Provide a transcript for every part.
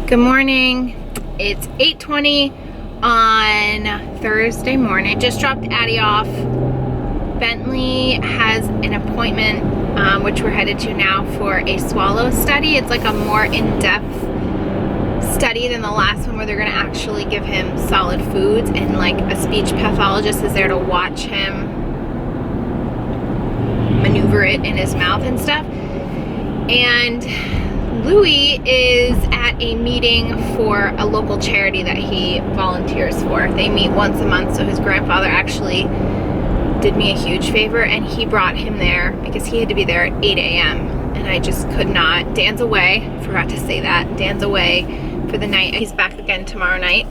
Good morning. It's 8:20 on Thursday morning. Just dropped Addie off. Bentley has an appointment, which we're headed to now, for a swallow study. It's like a more in-depth study than the last one, where they're gonna actually give him solid foods, and like a speech pathologist is there to watch him maneuver it in his mouth and stuff. And Louis is at a meeting for a local charity that he volunteers for. They meet once a month, so his grandfather actually did me a huge favor and he brought him there because he had to be there at 8 a.m. and I just could not. Dan's away, I forgot to say that. Dan's away for the night. He's back again tomorrow night.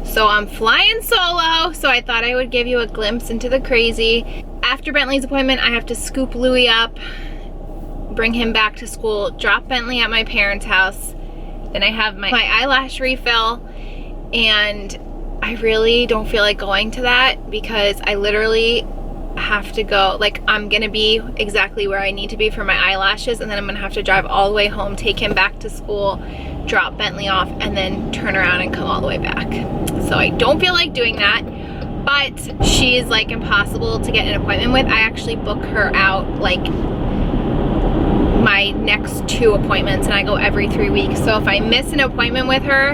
So I'm flying solo, so I thought I would give you a glimpse into the crazy. After Bentley's appointment, I have to scoop Louis up, bring him back to school, drop Bentley at my parents' house. Then I have my eyelash refill, and I really don't feel like going to that because I literally have to go, like, I'm gonna be exactly where I need to be for my eyelashes, and then I'm gonna have to drive all the way home, take him back to school, drop Bentley off, and then turn around and come all the way back. So I don't feel like doing that, but she is like impossible to get an appointment with. I actually book her out like my next 2 appointments, and I go every 3 weeks. So if I miss an appointment with her,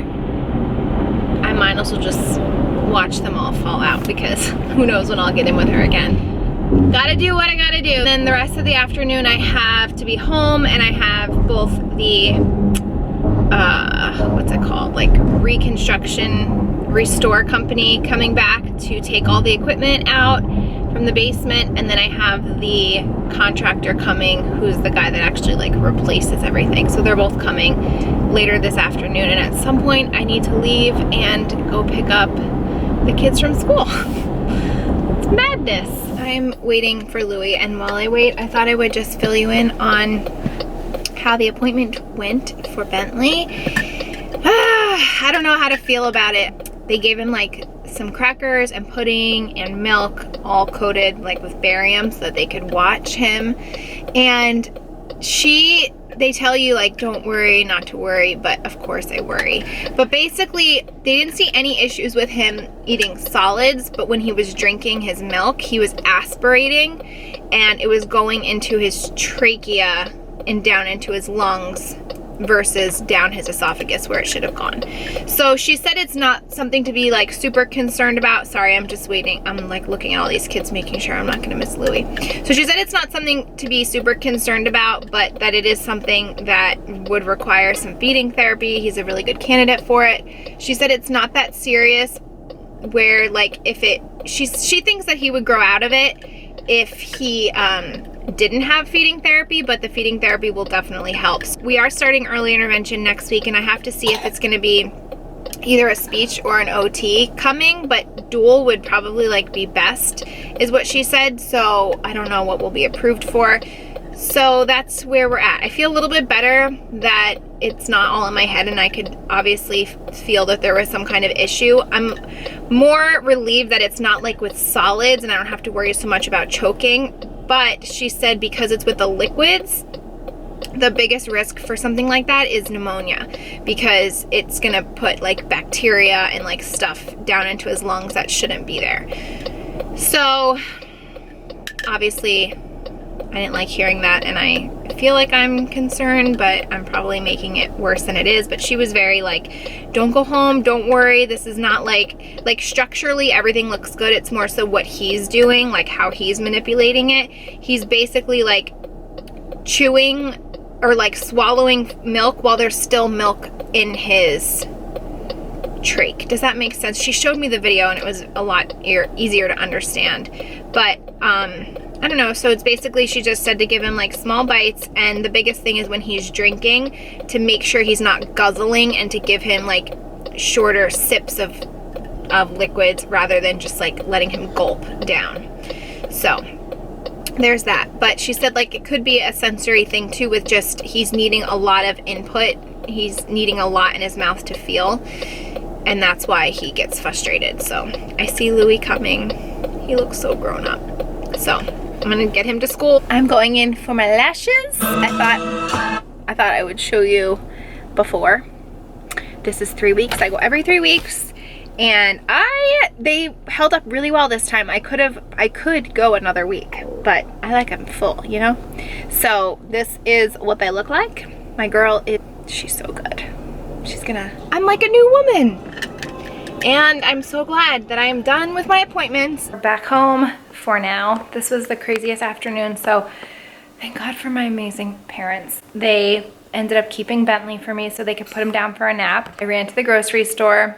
I might as well just watch them all fall out, because who knows when I'll get in with her again. Gotta do what I gotta do. And then the rest of the afternoon I have to be home, and I have both the what's it called, like reconstruction restore company coming back to take all the equipment out from the basement, and then I have the contractor coming, who's the guy that actually like replaces everything. So they're both coming later this afternoon, and at some point I need to leave and go pick up the kids from school. It's madness. I'm waiting for Louis, and while I wait, I thought I would just fill you in on how the appointment went for Bentley. I don't know how to feel about it. They gave him like some crackers and pudding and milk, all coated like with barium, so that they could watch him. And they tell you like, don't worry, not to worry, but of course I worry. But basically, they didn't see any issues with him eating solids, but when he was drinking his milk, he was aspirating, and it was going into his trachea and down into his lungs versus down his esophagus where it should have gone. So she said it's not something to be like super concerned about. Sorry, I'm just waiting. I'm like looking at all these kids, making sure I'm not gonna miss Louis. So she said it's not something to be super concerned about, but that it is something that would require some feeding therapy. He's a really good candidate for it. She said it's not that serious, where like she thinks that he would grow out of it if he didn't have feeding therapy, but the feeding therapy will definitely help. We are starting early intervention next week, and I have to see if it's gonna be either a speech or an OT coming, but dual would probably like be best, is what she said. So I don't know what will be approved for. So that's where we're at. I feel a little bit better that it's not all in my head, and I could obviously feel that there was some kind of issue. I'm more relieved that it's not like with solids, and I don't have to worry so much about choking. But she said because it's with the liquids, the biggest risk for something like that is pneumonia, because it's gonna put like bacteria and like stuff down into his lungs that shouldn't be there. So obviously I didn't like hearing that, and I feel like I'm concerned, but I'm probably making it worse than it is. But she was very like, don't go home, don't worry, this is not like structurally everything looks good. It's more so what he's doing, like how he's manipulating it. He's basically like chewing or like swallowing milk while there's still milk in his trach. Does that make sense? She showed me the video, and it was a lot easier to understand. But I don't know, so it's basically, she just said to give him like small bites, and the biggest thing is when he's drinking, to make sure he's not guzzling, and to give him like shorter sips of liquids rather than just like letting him gulp down. So there's that. But she said like it could be a sensory thing too, with just he's needing a lot of input. He's needing a lot in his mouth to feel, and that's why he gets frustrated. So I see Louis coming. He looks so grown up. So I'm gonna get him to school. I'm going in for my lashes. I thought I would show you before. this is 3 weeks. I go every 3 weeks, and they held up really well this time. I could go another week, but I like them full, you know? So this is what they look like. My girl, she's so good. I'm like a new woman. And I'm so glad that I am done with my appointments. We're back home for now. This was the craziest afternoon, so thank God for my amazing parents. They ended up keeping Bentley for me so they could put him down for a nap. I ran to the grocery store,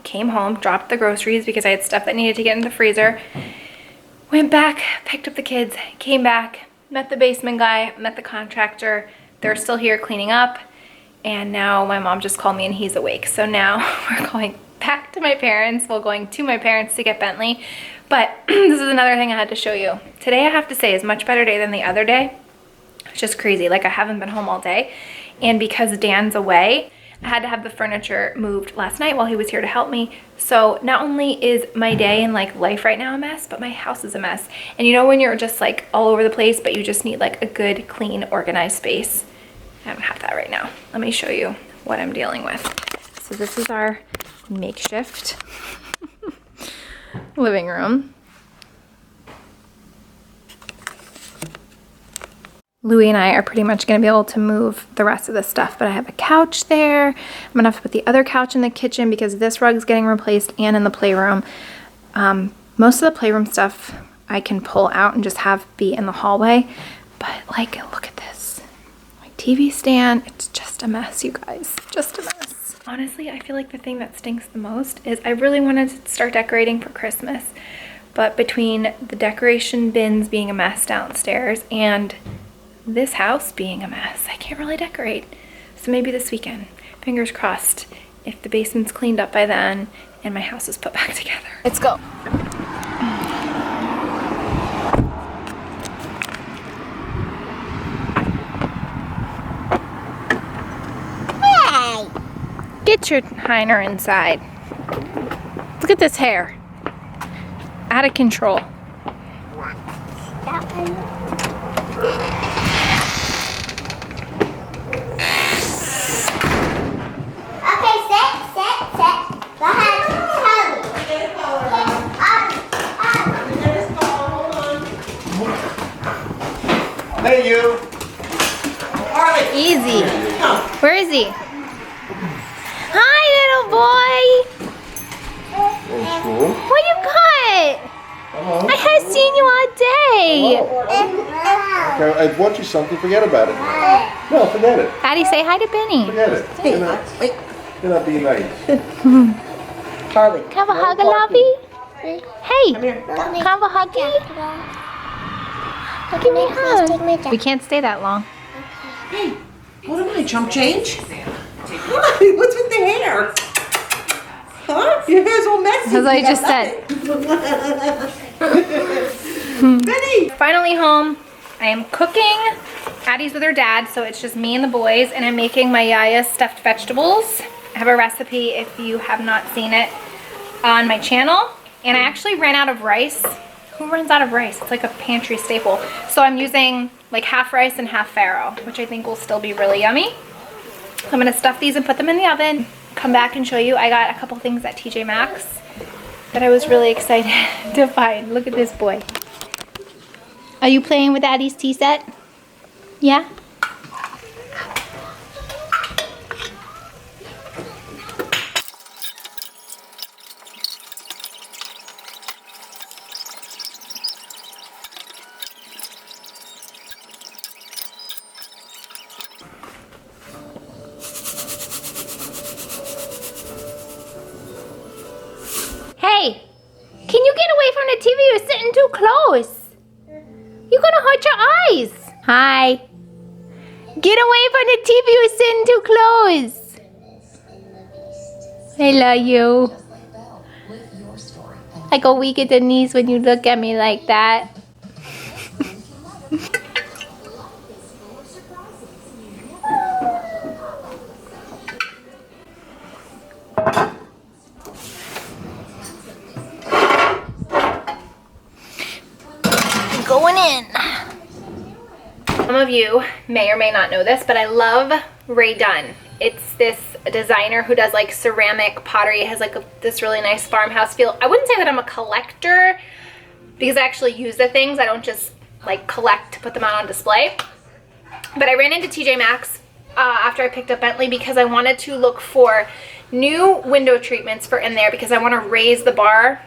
came home, dropped the groceries because I had stuff that needed to get in the freezer, went back, picked up the kids, came back, met the basement guy, met the contractor. They're still here cleaning up, and now my mom just called me and he's awake. So now we're going back to my parents. Well, going to my parents to get Bentley. But this is another thing I had to show you. Today, I have to say, is a much better day than the other day. It's just crazy. Like, I haven't been home all day. And because Dan's away, I had to have the furniture moved last night while he was here to help me. So not only is my day and like life right now a mess, but my house is a mess. And you know when you're just like all over the place, but you just need like a good, clean, organized space? I don't have that right now. Let me show you what I'm dealing with. So this is our makeshift living room. Louie and I are pretty much going to be able to move the rest of the stuff, but I have a couch there. I'm going to have to put the other couch in the kitchen because this rug's getting replaced, and in the playroom. Most of the playroom stuff I can pull out and just have be in the hallway, but like, look at this. My TV stand, it's just a mess, you guys, just a mess. Honestly, I feel like the thing that stinks the most is I really wanted to start decorating for Christmas, but between the decoration bins being a mess downstairs and this house being a mess, I can't really decorate. So maybe this weekend, fingers crossed, if the basement's cleaned up by then and my house is put back together. Let's go. Hey! Get your Heiner inside. Look at this hair. Out of control. That one. Hey, you. Easy. Where is he? Hi, little boy. What you got? Hello. I haven't seen you all day. Okay, I bought you something. Forget about it. No, forget it. Addie, say hi to Benny. Forget it. Hey, wait. You're not being nice. Harley. Can I have a hug, Lovey? Hey, Come here. can I have a huggy? Give me a hug. We can't stay that long. Hey, what am I, chump change? Hi, what's with the hair? Huh? Your hair's all messy. As I just said. Benny! Finally home. I am cooking. Addie's with her dad, so it's just me and the boys, and I'm making my Yaya stuffed vegetables. I have a recipe if you have not seen it on my channel. And I actually ran out of rice. Who runs out of rice? It's like a pantry staple. So I'm using like half rice and half farro, which I think will still be really yummy. I'm gonna stuff these and put them in the oven. Come back and show you. I got a couple things at TJ Maxx that I was really excited to find. Look at this boy. Are you playing with Addie's tea set? Yeah? Hey, can you get away from the TV? You're sitting too close. You're gonna hurt your eyes. Hi. Get away from the TV. You're sitting too close. I love you. I go weak at the knees when you look at me like that. Going in. Some of you may or may not know this, but I love Ray Dunn. It's this designer who does like ceramic pottery. It has like this really nice farmhouse feel. I wouldn't say that I'm a collector because I actually use the things. I don't just like collect to put them out on display. But I ran into TJ Maxx after I picked up Bentley because I wanted to look for new window treatments for in there because I want to raise the bar,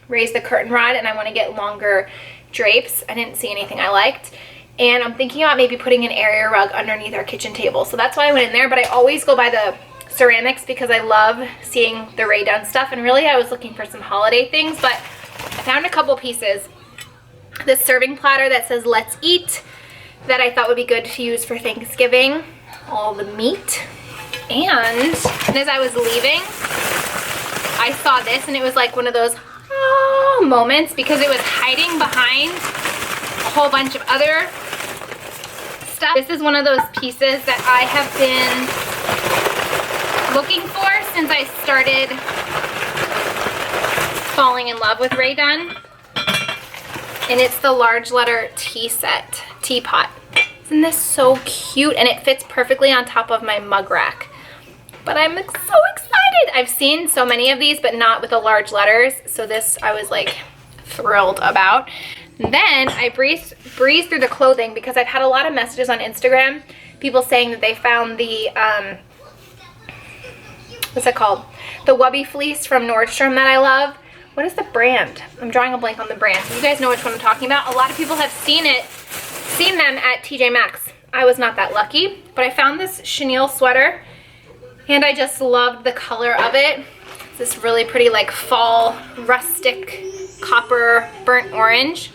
raise the curtain rod, and I want to get longer drapes. I didn't see anything I liked. And I'm thinking about maybe putting an area rug underneath our kitchen table. So that's why I went in there, but I always go by the ceramics because I love seeing the Ray Dunn stuff. And really I was looking for some holiday things, but I found a couple pieces. This serving platter that says "Let's Eat" that I thought would be good to use for Thanksgiving. All the meat. And as I was leaving, I saw this and it was like one of those moments because it was hiding behind a whole bunch of other stuff. This is one of those pieces that I have been looking for since I started falling in love with Ray Dunn. And it's the large letter tea set, teapot. Isn't this so cute? And it fits perfectly on top of my mug rack. But I'm so excited. I've seen so many of these, but not with the large letters. So this I was like thrilled about. And then I breezed through the clothing because I've had a lot of messages on Instagram, people saying that they found the, what's it called? The Wubby fleece from Nordstrom that I love. What is the brand? I'm drawing a blank on the brand. You guys know which one I'm talking about. A lot of people have seen them at TJ Maxx. I was not that lucky, but I found this chenille sweater and I just loved the color of it. It's this really pretty like fall rustic copper burnt orange.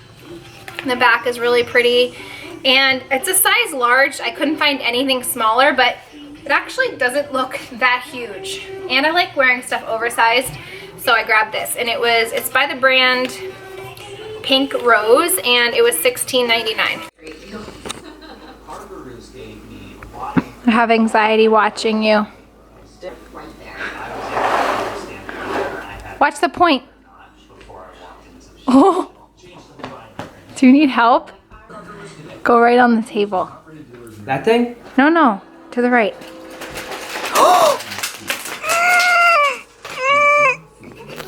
The back is really pretty and it's a size large. I couldn't find anything smaller, but it actually doesn't look that huge. And I like wearing stuff oversized, so I grabbed this. And it's by the brand Pink Rose and it was $16.99. I have anxiety watching you. Watch the point. Oh. Do you need help? Go right on the table. That thing? No, to the right.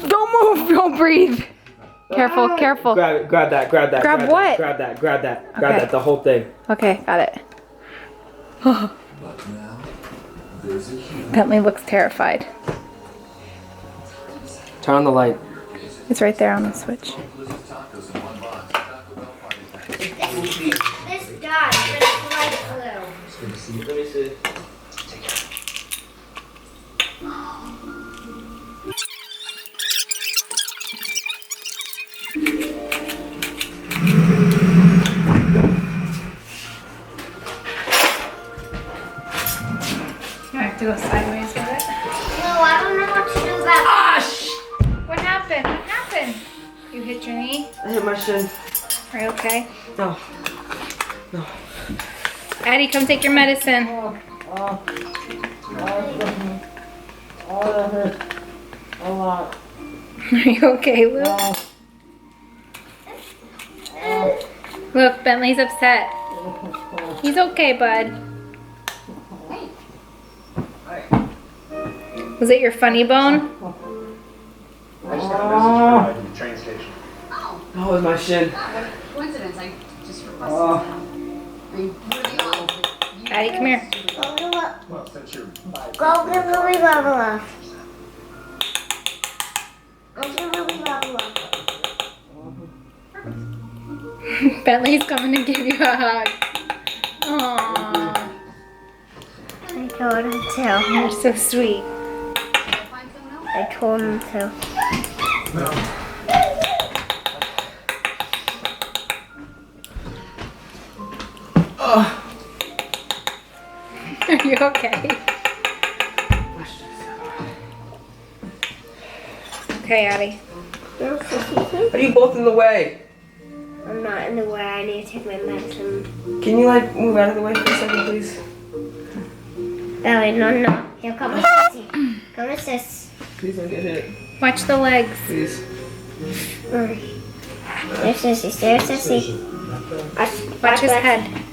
Don't move, don't breathe. Careful, careful. Grab that. Grab what? Grab that, the whole thing. Okay, got it. Bentley looks terrified. Turn on the light. It's right there on the switch. This dot, this light blue. Let me see. I have to go sideways with it. No, I don't know what to do about it. What happened? What happened? You hit your knee? I hit my shin. Are you okay? No. Addie, come take your medicine. A lot. Are you okay, Luke? Look, Bentley's upset. He's okay, bud. Was it your funny bone? Train station. That was my shin. Coincidence, I just requested Addie, come here. Well, since you're Go get Louie Bubble. Go get Louie Bubble. Bentley's coming to give you a hug. Aww. I told him to. You're so sweet. I told him to. Are you okay? Okay, Addie. Are you both in the way? I'm not in the way. I need to take my medicine. Can you like move out of the way for a second, please? Ellie, no. Here, come with Sissy. Come with Sis. Please don't get hit. Watch the legs. Please. There's Sissy. There's Sissy. Watch his head.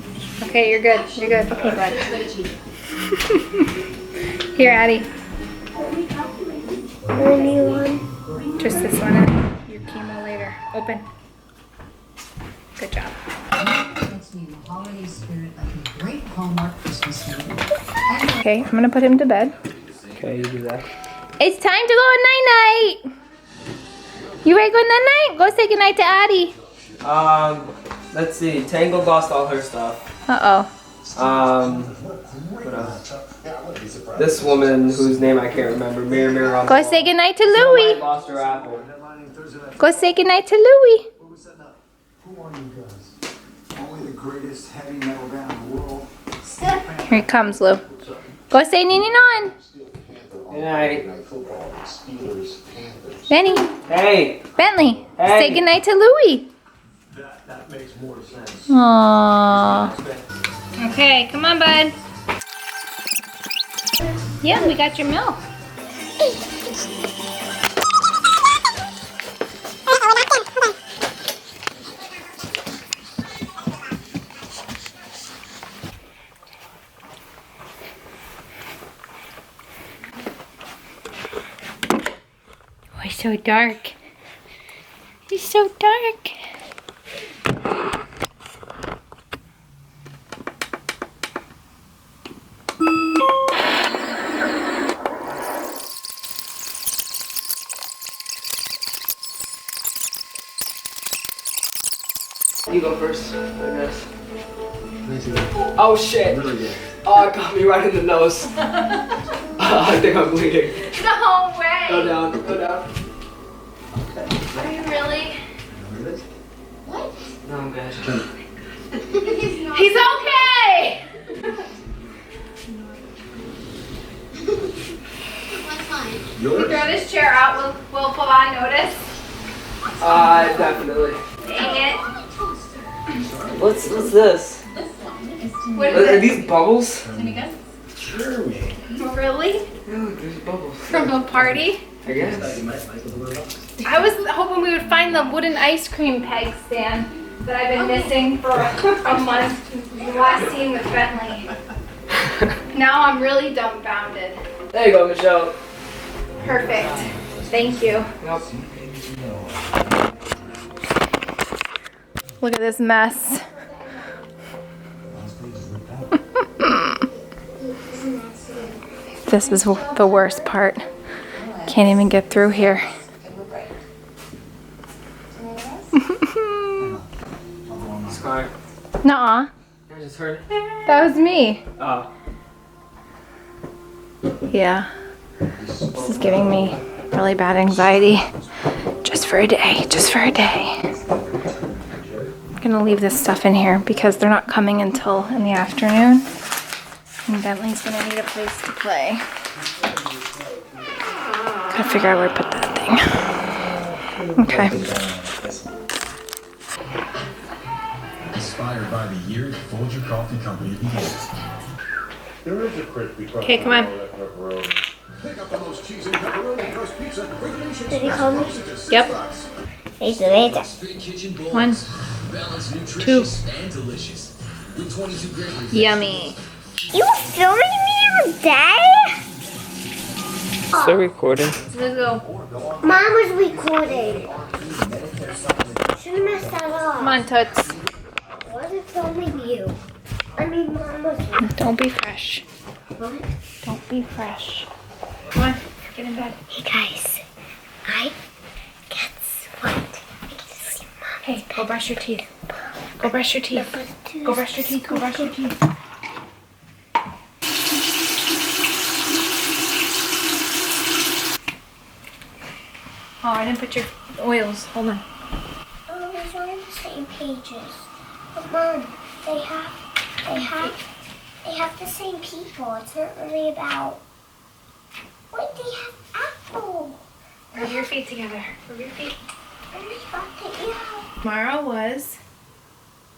Okay, you're good. You're good. Okay, bud. Here, Addie. Only one. Just this one. Addie. Your chemo later. Open. Good job. Let's name the holiday spirit like a great Hallmark Christmas movie. Okay, I'm gonna put him to bed. Okay, you do that. It's time to go night-night. You ready to go night-night? Go say goodnight to Addie. Let's see. Tangle lost all her stuff. Uh-oh. What else? This woman whose name I can't remember. Mirror on the Go wall. say goodnight to Somebody Louie. lost her apple. Go say goodnight to Louie. Who are you guys? Only the greatest heavy metal band in the world. Here he comes, Lou. Go say Nini Non. Good night. Benny. Hey. Bentley. Hey. Say goodnight to Louie. That makes more sense. Aww. Okay, come on, bud. Yeah, we got your milk. Oh, it's so dark. It's so dark. You go first, I guess. Oh shit! Oh, it got me right in the nose. I think I'm bleeding. No way. Go down, go down. Are you really? No, I'm good. He's okay. We throw this chair out. Will Pavan notice? Definitely. Dang it. What's this? What Are is it? these bubbles? Really? Yeah, look, there's bubbles. From a party? I guess. I was hoping we would find the wooden ice cream peg stand that I've been missing for a month since we last seen with Bentley. Now I'm really dumbfounded. There you go, Michelle. Perfect. Thank you. Yep. Look at this mess. This is the worst part. Can't even get through here. Sorry. Nuh-uh. I just heard. That was me. Oh. Yeah. This is giving me really bad anxiety. Just for a day. Just for a day. I'm gonna leave this stuff in here because they're not coming until in the afternoon. And Bentley's gonna need a place to play. Gotta figure out where to put that thing. Okay. Inspired by the year the Folger Coffee Company began. There is a crispy crust. Okay, come on. Pick up the most cheese and pepperoni crust pizza for the nation's Did he call me? Yep. He's amazing. One. Balanced, 2. nutritious, and delicious. With 22 grams. Yummy. You were filming me all day? Still recording. Let's go. Mom was recording. Shouldn't mess that up. Come on, Toots. I wasn't filming you. I mean, Mom was. Don't be fresh. What? Don't be fresh. Come on. Get in bed. Hey guys, guess what? I get to see Mom. Hey, go brush your teeth. Go brush your teeth. Go brush your teeth. Go brush your teeth. Oh, I didn't put your oils. Hold on. Oh, these are the same pages. But Mom, they have the same people. It's not really about. Wait, they have apple. Rub your feet together. Rub your feet. And they got the ear. Tomorrow was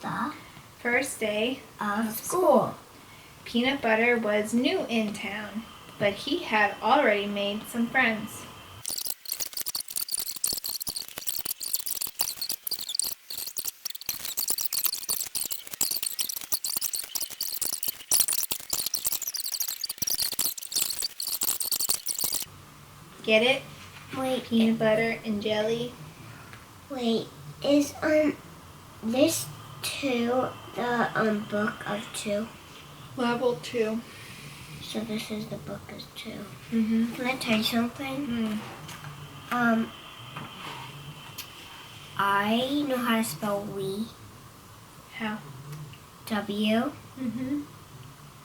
The first day of school. Peanut Butter was new in town, but he had already made some friends. Get it? Wait, Peanut butter and jelly. wait. Is this 2 the book of 2? Level 2. So this is the book of 2. Mm-hmm. Can I tell you something? Mm. I know how to spell we. How? W Mm-hmm.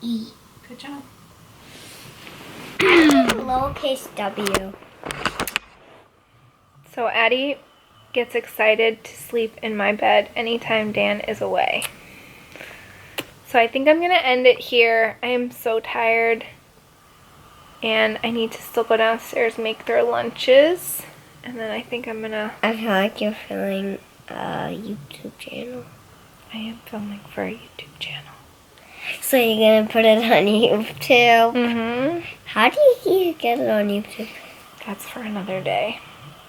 E. Good job. Lowercase w. So Addie gets excited to sleep in my bed anytime Dan is away. So I think I'm going to end it here. I am so tired. And I need to still go downstairs and make their lunches. And then I think I'm going to... I feel like you're filming a YouTube channel. I am filming for a YouTube channel. So you're going to put it on YouTube? Mm-hmm. How do you get it on YouTube? That's for another day.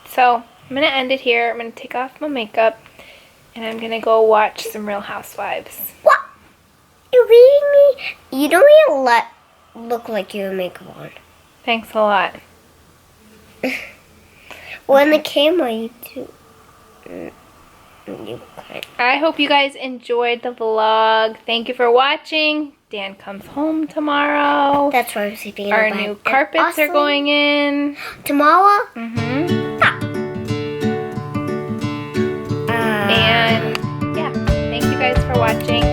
So I'm going to end it here. I'm going to take off my makeup. And I'm going to go watch some Real Housewives. What? You're reading me? You don't even look like you have makeup on. Thanks a lot. Well, in the camera, you do. You can't. I hope you guys enjoyed the vlog. Thank you for watching. Dan comes home tomorrow. That's why I'm sleeping in Our the bed. new carpets are going in. Tomorrow? Mm-hmm. Uh, And yeah, thank you guys for watching.